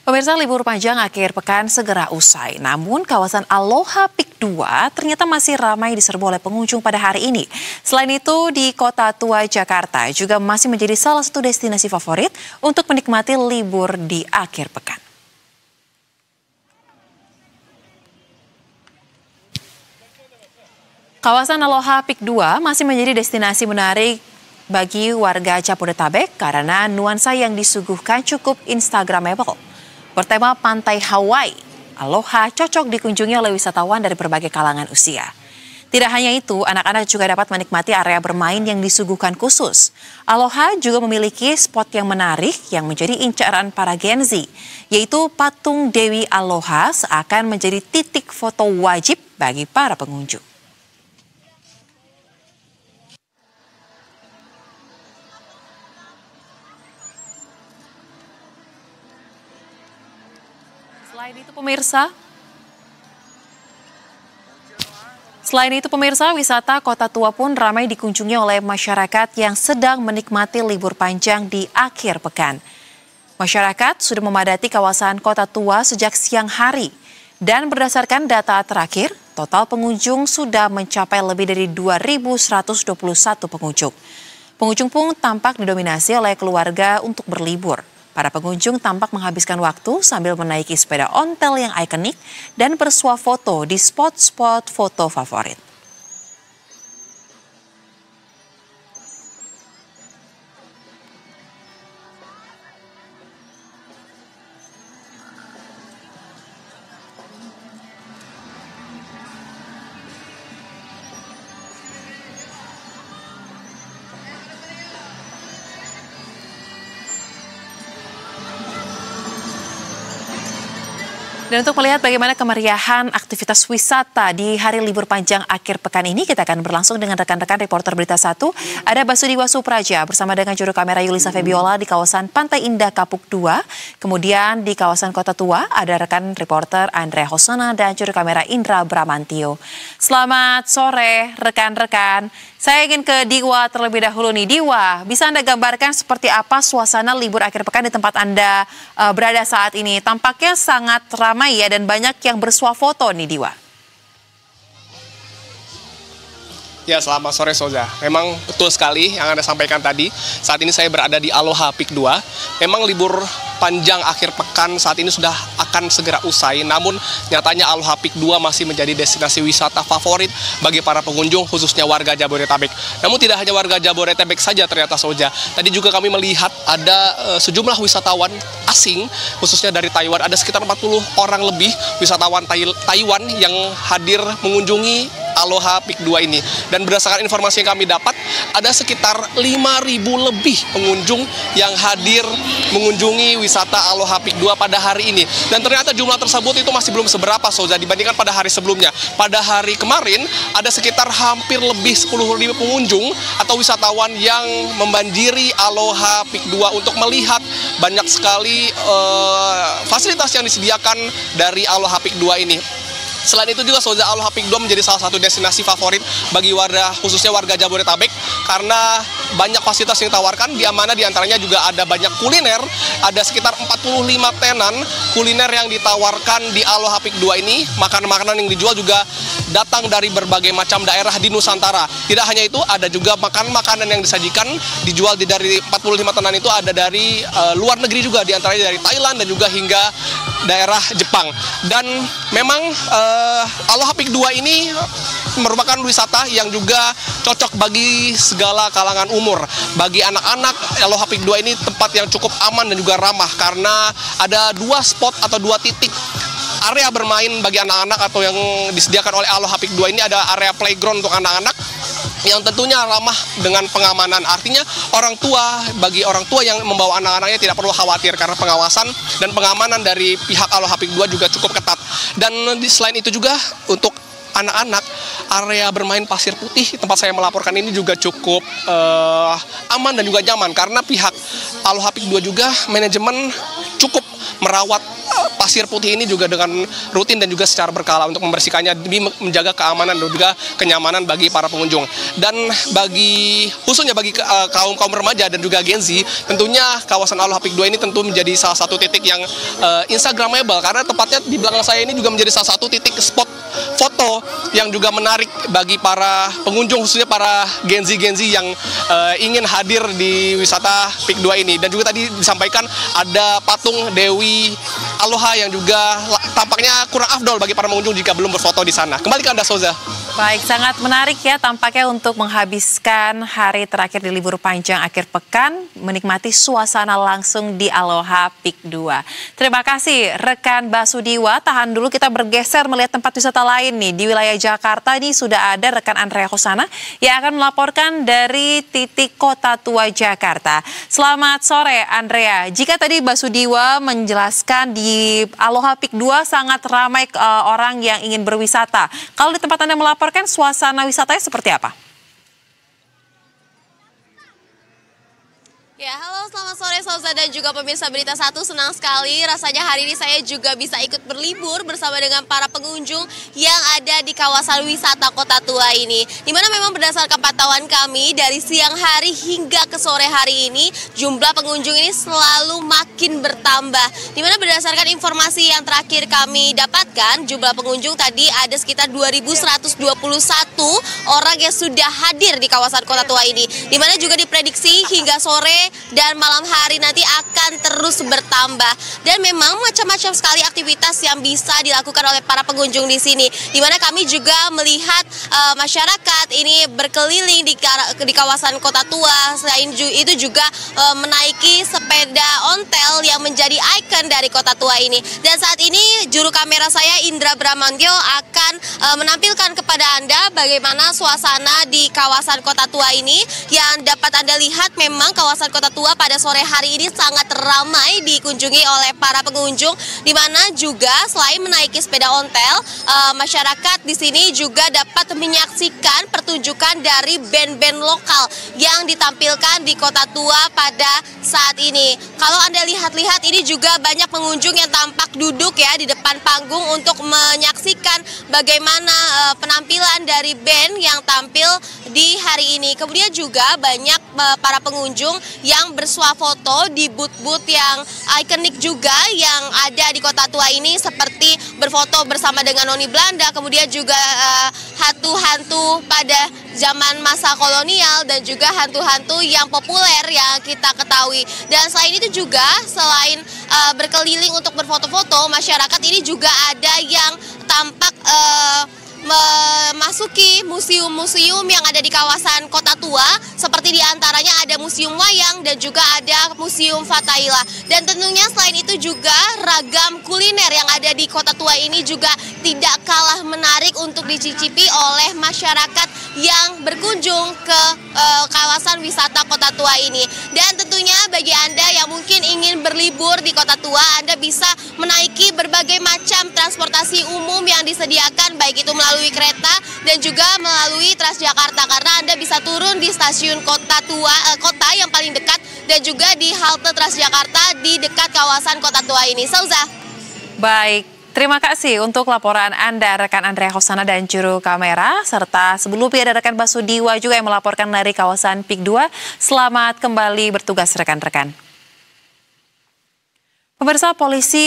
Pemirsa, libur panjang akhir pekan segera usai. Namun kawasan Aloha Peak 2 ternyata masih ramai diserbu oleh pengunjung pada hari ini. Selain itu, di Kota Tua Jakarta juga masih menjadi salah satu destinasi favorit untuk menikmati libur di akhir pekan. Kawasan Aloha Peak 2 masih menjadi destinasi menarik bagi warga Jabodetabek karena nuansa yang disuguhkan cukup instagramable. Bertema pantai Hawaii, Aloha cocok dikunjungi oleh wisatawan dari berbagai kalangan usia. Tidak hanya itu, anak-anak juga dapat menikmati area bermain yang disuguhkan khusus. Aloha juga memiliki spot yang menarik yang menjadi incaran para Gen Z, yaitu patung Dewi Aloha seakan menjadi titik foto wajib bagi para pengunjung. Selain itu pemirsa, wisata Kota Tua pun ramai dikunjungi oleh masyarakat yang sedang menikmati libur panjang di akhir pekan. Masyarakat sudah memadati kawasan Kota Tua sejak siang hari. Dan berdasarkan data terakhir, total pengunjung sudah mencapai lebih dari 2.121 pengunjung. Pengunjung pun tampak didominasi oleh keluarga untuk berlibur. Para pengunjung tampak menghabiskan waktu sambil menaiki sepeda ontel yang ikonik dan bersuah foto di spot-spot foto favorit. Dan untuk melihat bagaimana kemeriahan aktivitas wisata di hari libur panjang akhir pekan ini, kita akan berlangsung dengan rekan-rekan reporter Berita 1. Ada Basudiwa Supraja bersama dengan juru kamera Yulisa Febiola di kawasan Pantai Indah Kapuk 2. Kemudian di kawasan Kota Tua ada rekan reporter Andrea Hosana dan juru kamera Indra Bramantio. Selamat sore rekan-rekan. Saya ingin ke Diwa terlebih dahulu nih. Diwa, bisa Anda gambarkan seperti apa suasana libur akhir pekan di tempat Anda berada saat ini? Tampaknya sangat ramai ya dan banyak yang bersuah foto nih, Diwa. Ya, selamat sore Soza. Memang betul sekali yang Anda sampaikan tadi. Saat ini saya berada di Aloha Peak 2. Memang libur panjang akhir pekan saat ini sudah akan segera usai. Namun nyatanya Aloha Peak 2 masih menjadi destinasi wisata favorit bagi para pengunjung khususnya warga Jabodetabek. Namun tidak hanya warga Jabodetabek saja ternyata Soja. Tadi juga kami melihat ada sejumlah wisatawan asing khususnya dari Taiwan. Ada sekitar 40 orang lebih wisatawan Taiwan yang hadir mengunjungi Aloha Peak 2 ini. Dan berdasarkan informasi yang kami dapat, ada sekitar 5.000 lebih pengunjung yang hadir mengunjungi wisata Aloha Peak 2 pada hari ini. Dan ternyata jumlah tersebut itu masih belum seberapa, Soza, dibandingkan pada hari sebelumnya. Pada hari kemarin, ada sekitar hampir lebih 10.000 pengunjung atau wisatawan yang membanjiri Aloha Peak 2 untuk melihat banyak sekali fasilitas yang disediakan dari Aloha Peak 2 ini. Selain itu juga Soza, Aloha Peak 2 menjadi salah satu destinasi favorit bagi warga, khususnya warga Jabodetabek, karena banyak fasilitas yang ditawarkan, di mana diantaranya juga ada banyak kuliner, ada sekitar 45 tenan kuliner yang ditawarkan di Aloha Peak 2 ini. Makanan-makanan yang dijual juga datang dari berbagai macam daerah di Nusantara. Tidak hanya itu, ada juga makanan yang disajikan, dijual dari 45 tenan itu ada dari luar negeri juga, diantaranya dari Thailand dan juga hingga daerah Jepang. Dan memang Aloha Peak 2 ini merupakan wisata yang juga cocok bagi segala kalangan umur. Bagi anak-anak, Aloha Peak 2 ini tempat yang cukup aman dan juga ramah karena ada dua spot atau dua titik area bermain bagi anak-anak atau yang disediakan oleh Aloha Peak 2 ini. Ada area playground untuk anak-anak yang tentunya ramah dengan pengamanan. Artinya bagi orang tua yang membawa anak-anaknya tidak perlu khawatir karena pengawasan dan pengamanan dari pihak Aloha Peak 2 juga cukup ketat. Dan selain itu juga untuk anak-anak, area bermain pasir putih tempat saya melaporkan ini juga cukup aman dan juga nyaman karena pihak Aloha Peak 2 juga manajemen cukup merawat pasir putih ini juga dengan rutin dan juga secara berkala untuk membersihkannya demi menjaga keamanan dan juga kenyamanan bagi para pengunjung. Dan khususnya bagi kaum remaja dan juga Gen Z, tentunya kawasan Aloha Peak 2 ini tentu menjadi salah satu titik yang instagramable, karena tepatnya di belakang saya ini juga menjadi salah satu titik spot foto yang juga menarik bagi para pengunjung, khususnya para Gen Z yang ingin hadir di wisata Peak 2 ini. Dan juga tadi disampaikan ada patung Dewi Aloha yang juga tampaknya kurang afdol bagi para pengunjung jika belum berfoto di sana. Kembali ke Anda, Souza. Baik, sangat menarik ya tampaknya untuk menghabiskan hari terakhir di libur panjang akhir pekan, menikmati suasana langsung di Aloha Peak 2. Terima kasih rekan Basudiwa. Tahan dulu, kita bergeser melihat tempat wisata lain nih. Di wilayah Jakarta ini sudah ada rekan Andrea Hosana yang akan melaporkan dari titik Kota Tua Jakarta. Selamat sore Andrea. Jika tadi Basudiwa menjelaskan di Aloha Peak 2 sangat ramai orang yang ingin berwisata. Kalau di tempat Anda melaporkan, suasana wisatanya seperti apa? Ya, halo, selamat sore Souza dan juga pemirsa Berita Satu. Senang sekali rasanya hari ini saya juga bisa ikut berlibur bersama dengan para pengunjung yang ada di kawasan wisata Kota Tua ini. Dimana memang berdasarkan pantauan kami dari siang hari hingga ke sore hari ini, jumlah pengunjung ini selalu makin bertambah. Dimana berdasarkan informasi yang terakhir kami dapatkan, jumlah pengunjung tadi ada sekitar 2.121 orang yang sudah hadir di kawasan Kota Tua ini. Dimana juga diprediksi hingga sore dan malam hari nanti akan terus bertambah. Dan memang macam-macam sekali aktivitas yang bisa dilakukan oleh para pengunjung di sini. Di mana kami juga melihat masyarakat ini berkeliling di kawasan Kota Tua. Selain itu juga menaiki sepeda ontel yang menjadi ikon dari Kota Tua ini. Dan saat ini juru kamera saya Indra Bramantyo akan menampilkan kepada Anda bagaimana suasana di kawasan Kota Tua ini. Yang dapat Anda lihat, memang kawasan Kota Tua pada sore hari ini sangat ramai dikunjungi oleh para pengunjung, di mana juga selain menaiki sepeda ontel, masyarakat di sini juga dapat menyaksikan pertunjukan dari band-band lokal yang ditampilkan di Kota Tua pada saat ini. Kalau Anda lihat-lihat, ini juga banyak pengunjung yang tampak duduk ya di depan panggung untuk menyaksikan bagaimana penampilan dari band yang tampil di hari ini. Kemudian juga banyak para pengunjung yang bersuah foto di booth-booth yang ikonik juga yang ada di Kota Tua ini, seperti berfoto bersama dengan noni Belanda, kemudian juga hantu-hantu pada zaman masa kolonial dan juga hantu-hantu yang populer yang kita ketahui. Dan selain itu juga, selain berkeliling untuk berfoto-foto, masyarakat ini juga ada yang tampak memasuki museum-museum yang ada di kawasan Kota Tua, seperti diantaranya ada Museum Wayang dan juga ada Museum Fathahillah. Dan tentunya selain itu juga ragam kuliner yang ada di Kota Tua ini juga tidak kalah menarik untuk dicicipi oleh masyarakat yang berkunjung ke kawasan wisata Kota Tua ini. Dan tentunya bagi Anda yang mungkin ingin berlibur di Kota Tua, Anda bisa menaiki berbagai macam transportasi umum yang disediakan, baik itu melalui kereta dan juga melalui Transjakarta, karena Anda bisa turun di stasiun Kota Tua, kota yang paling dekat, dan juga di halte Transjakarta di dekat kawasan Kota Tua ini. Souza. Baik, terima kasih untuk laporan Anda rekan Andrea Hosana dan juru kamera, serta sebelumnya ada rekan Basudiwa juga yang melaporkan dari kawasan Peak 2. Selamat kembali bertugas rekan-rekan. Pemirsa, polisi